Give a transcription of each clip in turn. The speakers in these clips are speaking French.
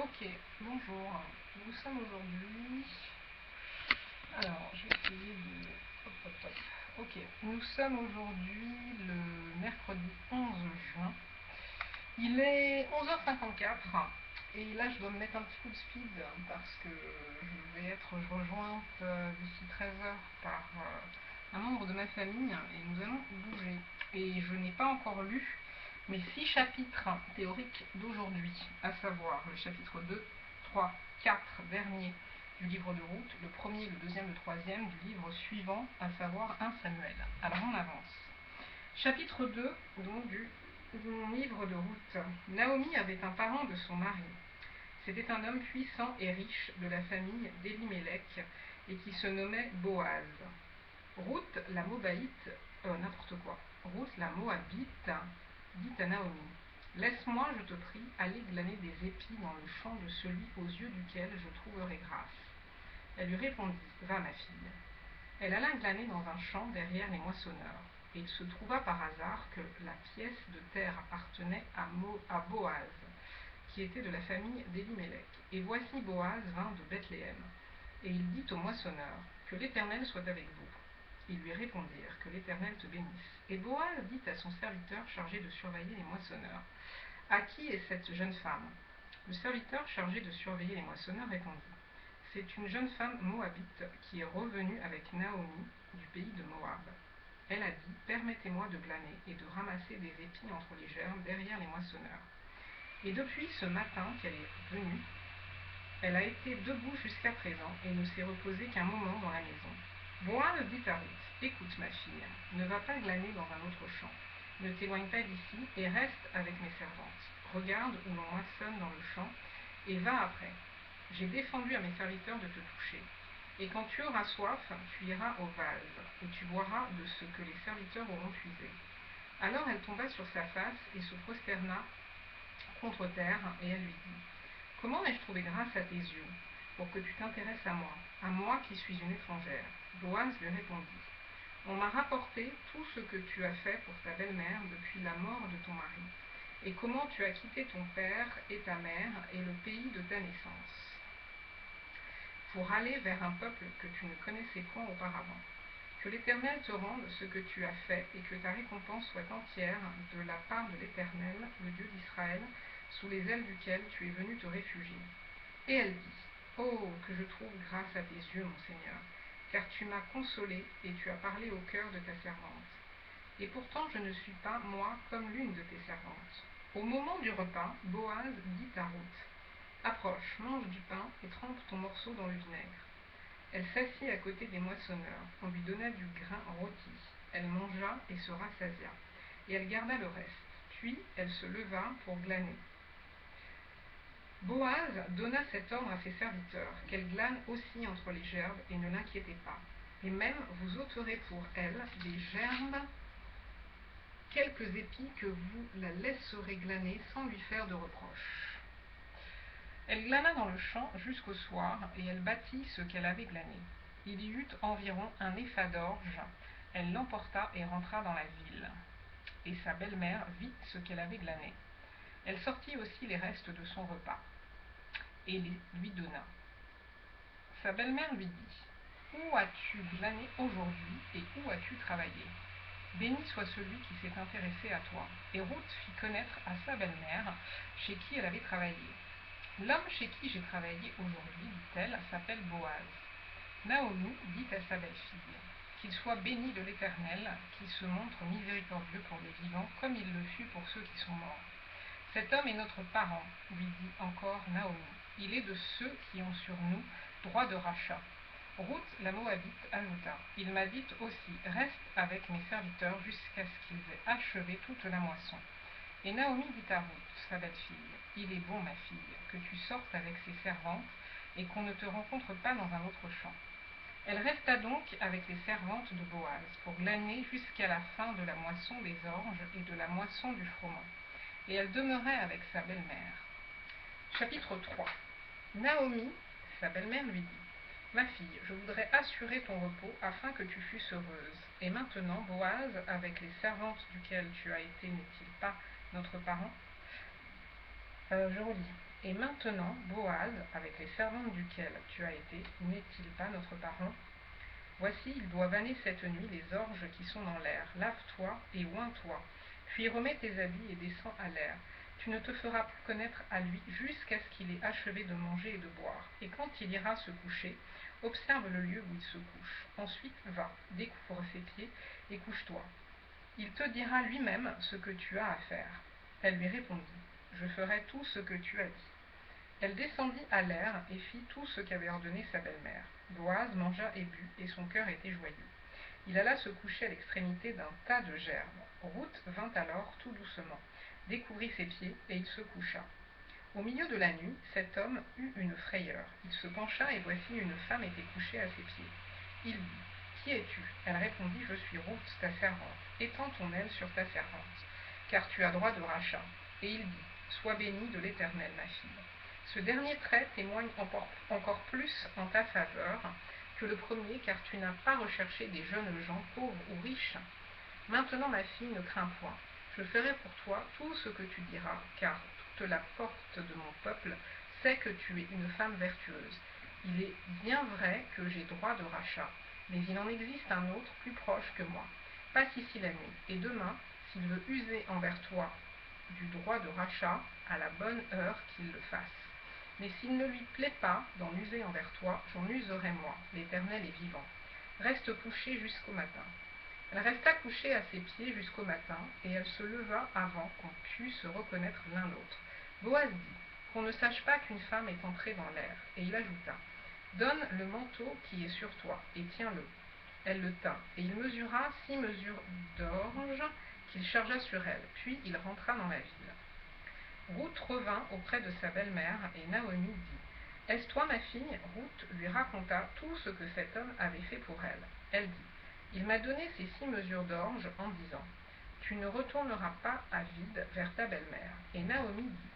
Ok, bonjour. Nous sommes aujourd'hui. Alors, je vais essayer de. Hop, hop, hop. Ok, nous sommes aujourd'hui le mercredi 11 juin. Il est 11h54 et là je dois me mettre un petit coup de speed parce que je vais être rejointe d'ici 13h par un membre de ma famille et nous allons bouger. Et je n'ai pas encore lu mes 6 chapitres théoriques d'aujourd'hui, à savoir le chapitre 2, 3, 4 dernier du livre de Ruth, le premier, le deuxième, le troisième du livre suivant, à savoir 1 Samuel. Alors on avance. Chapitre 2, donc du livre de Ruth. Naomi avait un parent de son mari. C'était un homme puissant et riche de la famille d'Élimélec et qui se nommait Boaz. Ruth la Moabite, Ruth la Moabite dit à Naomi: laisse-moi, je te prie, aller glaner des épis dans le champ de celui aux yeux duquel je trouverai grâce. Elle lui répondit: va, ma fille. Elle alla glaner dans un champ derrière les moissonneurs. Et il se trouva par hasard que la pièce de terre appartenait à Boaz, qui était de la famille d'Élimélec. Et voici Boaz vint de Bethléem. Et il dit aux moissonneurs: que l'Éternel soit avec vous. Ils lui répondirent: que l'Éternel te bénisse. Et Boaz dit à son serviteur chargé de surveiller les moissonneurs: à qui est cette jeune femme? Le serviteur chargé de surveiller les moissonneurs répondit: c'est une jeune femme moabite qui est revenue avec Naomi du pays de Moab. Elle a dit: permettez-moi de glaner et de ramasser des épis entre les gerbes derrière les moissonneurs. Et depuis ce matin qu'elle est venue, elle a été debout jusqu'à présent et ne s'est reposée qu'un moment dans la maison. Boaz dit à Ruth: écoute, ma fille, ne va pas glaner dans un autre champ. Ne t'éloigne pas d'ici et reste avec mes servantes. Regarde où l'on moissonne dans le champ et va après. J'ai défendu à mes serviteurs de te toucher. Et quand tu auras soif, tu iras au vase, et tu boiras de ce que les serviteurs auront puisé. Alors elle tomba sur sa face et se prosterna contre terre, et elle lui dit: comment ai-je trouvé grâce à tes yeux, pour que tu t'intéresses à moi qui suis une étrangère? Boaz lui répondit: on m'a rapporté tout ce que tu as fait pour ta belle-mère depuis la mort de ton mari, et comment tu as quitté ton père et ta mère et le pays de ta naissance, pour aller vers un peuple que tu ne connaissais point auparavant. Que l'Éternel te rende ce que tu as fait, et que ta récompense soit entière de la part de l'Éternel, le Dieu d'Israël, sous les ailes duquel tu es venu te réfugier. Et elle dit: oh, que je trouve grâce à tes yeux, mon Seigneur, car tu m'as consolée et tu as parlé au cœur de ta servante. Et pourtant je ne suis pas, moi, comme l'une de tes servantes. Au moment du repas, Boaz dit à Ruth: approche, mange du pain et trempe ton morceau dans le vinaigre. Elle s'assit à côté des moissonneurs. On lui donna du grain rôti. Elle mangea et se rassasia. Et elle garda le reste. Puis elle se leva pour glaner. Boaz donna cet ordre à ses serviteurs: qu'elle glane aussi entre les gerbes, et ne l'inquiétez pas. Et même vous ôterez pour elle des gerbes quelques épis que vous la laisserez glaner sans lui faire de reproche. Elle glana dans le champ jusqu'au soir, et elle bâtit ce qu'elle avait glané. Il y eut environ un épha d'orge. Elle l'emporta et rentra dans la ville. Et sa belle-mère vit ce qu'elle avait glané. Elle sortit aussi les restes de son repas, et les lui donna. Sa belle-mère lui dit: où as-tu glané aujourd'hui, et où as-tu travaillé? Béni soit celui qui s'est intéressé à toi. Et Ruth fit connaître à sa belle-mère chez qui elle avait travaillé. L'homme chez qui j'ai travaillé aujourd'hui, dit-elle, s'appelle Boaz. Naomi dit à sa belle-fille: qu'il soit béni de l'Éternel, qui se montre miséricordieux pour les vivants, comme il le fut pour ceux qui sont morts. Cet homme est notre parent, lui dit encore Naomi. Il est de ceux qui ont sur nous droit de rachat. Ruth la Moabite ajouta: il m'a dit aussi: reste avec mes serviteurs jusqu'à ce qu'ils aient achevé toute la moisson. Et Naomi dit à Ruth, sa belle-fille: il est bon, ma fille, que tu sortes avec ses servantes, et qu'on ne te rencontre pas dans un autre champ. Elle resta donc avec les servantes de Boaz, pour glaner jusqu'à la fin de la moisson des orges et de la moisson du froment. Et elle demeurait avec sa belle-mère. Chapitre 3. Naomi, sa belle-mère, lui dit: ma fille, je voudrais assurer ton repos afin que tu fusses heureuse. Et maintenant, Boaz, avec les servantes duquel tu as été, n'est-il pas notre parent? Je relis. Et maintenant, Boaz, avec les servantes duquel tu as été, n'est-il pas notre parent? Voici, il doit vanner cette nuit les orges qui sont dans l'air. Lave-toi et oins-toi, puis remets tes habits et descends à l'air. Tu ne te feras plus connaître à lui jusqu'à ce qu'il ait achevé de manger et de boire. Et quand il ira se coucher, observe le lieu où il se couche. Ensuite, va, découvre ses pieds et couche-toi. Il te dira lui-même ce que tu as à faire. Elle lui répondit, je ferai tout ce que tu as dit. Elle descendit à l'air et fit tout ce qu'avait ordonné sa belle-mère. Boaz mangea et but, et son cœur était joyeux. Il alla se coucher à l'extrémité d'un tas de gerbes. Ruth vint alors tout doucement, découvrit ses pieds, et il se coucha. Au milieu de la nuit, cet homme eut une frayeur. Il se pencha, et voici une femme était couchée à ses pieds. Il dit, qui es-tu? Elle répondit, je suis Ruth, ta servante. Étends ton aile sur ta servante, car tu as droit de rachat. Et il dit, sois bénie de l'Éternel, ma fille. Ce dernier trait témoigne encore plus en ta faveur que le premier, car tu n'as pas recherché des jeunes gens pauvres ou riches. Maintenant, ma fille, ne crains point. Je ferai pour toi tout ce que tu diras, car toute la porte de mon peuple sait que tu es une femme vertueuse. Il est bien vrai que j'ai droit de rachat, mais il en existe un autre plus proche que moi. Passe ici la nuit, et demain, s'il veut user envers toi du droit de rachat, à la bonne heure qu'il le fasse. Mais s'il ne lui plaît pas d'en user envers toi, j'en userai moi, l'Éternel est vivant. Reste couchée jusqu'au matin. Elle resta couchée à ses pieds jusqu'au matin, et elle se leva avant qu'on pût se reconnaître l'un l'autre. Boaz dit, qu'on ne sache pas qu'une femme est entrée dans l'air, et il ajouta, donne le manteau qui est sur toi, et tiens-le. Elle le tint, et il mesura 6 mesures d'orge qu'il chargea sur elle, puis il rentra dans la ville. Ruth revint auprès de sa belle-mère, et Naomi dit, est-ce toi ma fille? Ruth lui raconta tout ce que cet homme avait fait pour elle. Elle dit, il m'a donné ces 6 mesures d'orge en disant, tu ne retourneras pas à vide vers ta belle-mère. Et Naomi dit,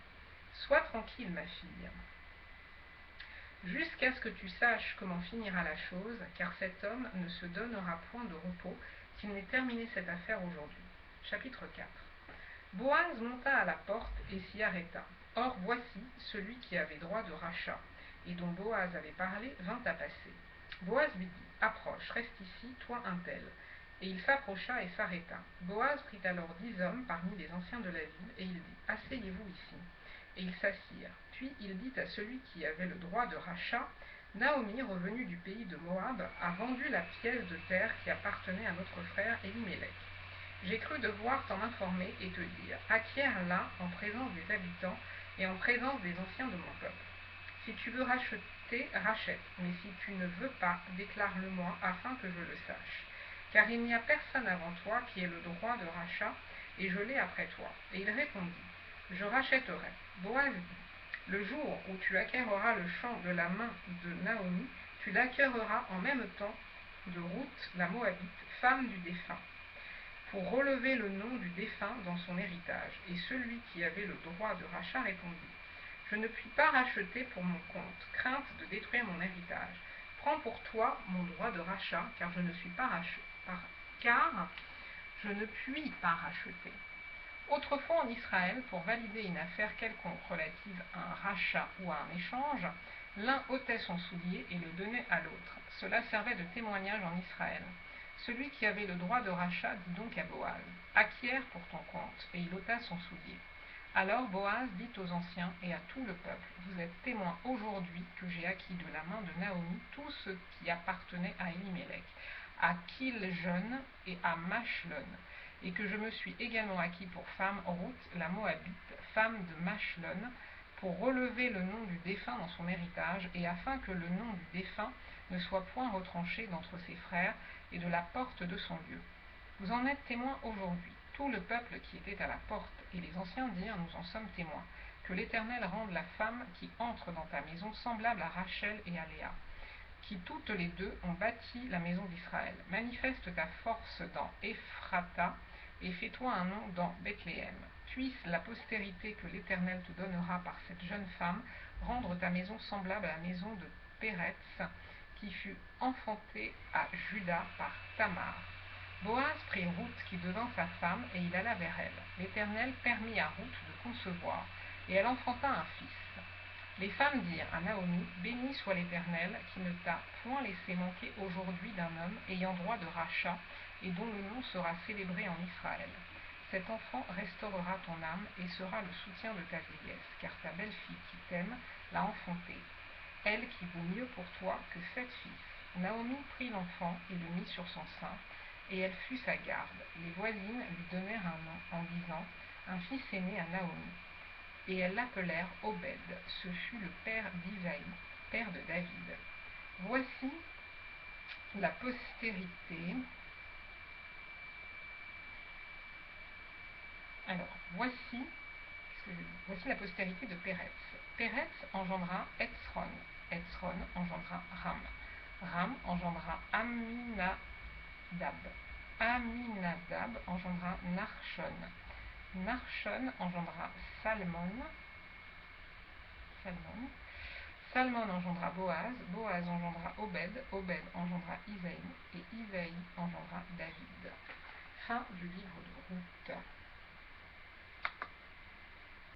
sois tranquille ma fille, jusqu'à ce que tu saches comment finira la chose, car cet homme ne se donnera point de repos qu'il n'ait terminé cette affaire aujourd'hui. Chapitre 4. Boaz monta à la porte et s'y arrêta. Or voici, celui qui avait droit de rachat, et dont Boaz avait parlé, vint à passer. Boaz lui dit, approche, reste ici, toi un tel. Et il s'approcha et s'arrêta. Boaz prit alors 10 hommes parmi les anciens de la ville, et il dit, asseyez-vous ici. Et ils s'assirent. Puis il dit à celui qui avait le droit de rachat, Naomi, revenue du pays de Moab, a vendu la pièce de terre qui appartenait à notre frère Élimélec. J'ai cru devoir t'en informer et te dire, acquiers-la en présence des habitants et en présence des anciens de mon peuple. Si tu veux racheter, rachète, mais si tu ne veux pas, déclare-le-moi afin que je le sache. Car il n'y a personne avant toi qui ait le droit de rachat, et je l'ai après toi. Et il répondit, je rachèterai. Boaz dit, le jour où tu acquerras le champ de la main de Naomi, tu l'acquerras en même temps de Ruth la Moabite, femme du défunt, pour relever le nom du défunt dans son héritage. Et celui qui avait le droit de rachat répondit, je ne puis pas racheter pour mon compte, crainte de détruire mon héritage. Prends pour toi mon droit de rachat, car je ne puis pas racheter. Autrefois en Israël, pour valider une affaire quelconque relative à un rachat ou à un échange, l'un ôtait son soulier et le donnait à l'autre. Cela servait de témoignage en Israël. Celui qui avait le droit de rachat dit donc à Boaz, acquiert pour ton compte, et il ôta son soulier. Alors Boaz dit aux anciens et à tout le peuple, vous êtes témoins aujourd'hui que j'ai acquis de la main de Naomi tout ce qui appartenait à Élimélec, à Kiljon et à Machlon, et que je me suis également acquis pour femme Ruth la Moabite, femme de Machlon, pour relever le nom du défunt dans son héritage, et afin que le nom du défunt ne soit point retranché d'entre ses frères et de la porte de son lieu. Vous en êtes témoins aujourd'hui. Tout le peuple qui était à la porte et les anciens dirent, nous en sommes témoins, que l'Éternel rende la femme qui entre dans ta maison semblable à Rachel et à Léa, qui toutes les deux ont bâti la maison d'Israël. Manifeste ta force dans Ephrata et fais-toi un nom dans Bethléem. Puisse la postérité que l'Éternel te donnera par cette jeune femme rendre ta maison semblable à la maison de Péretz, qui fut enfantée à Juda par Tamar. Boaz prit Ruth qui devint sa femme, et il alla vers elle. L'Éternel permit à Ruth de concevoir, et elle enfanta un fils. Les femmes dirent à Naomi, béni soit l'Éternel qui ne t'a point laissé manquer aujourd'hui d'un homme ayant droit de rachat et dont le nom sera célébré en Israël. Cet enfant restaurera ton âme et sera le soutien de ta vieillesse, car ta belle-fille qui t'aime l'a enfanté, elle qui vaut mieux pour toi que 7 fils. Naomi prit l'enfant et le mit sur son sein, et elle fut sa garde. Les voisines lui donnèrent un nom en disant, un fils est né à Naomi. Et elles l'appelèrent Obed, ce fut le père d'Isaïe, père de David. Voici la postérité. Alors, voici la postérité de Péretz. Péretz engendra Etzron. Etzron engendra Ram. Ram engendra Aminadab. Aminadab engendra Narshon. Narshon engendra Salmon. Salmon engendra Boaz. Boaz engendra Obed. Obed engendra Isaïe. Et Isaïe engendra David. Fin du livre de Ruth.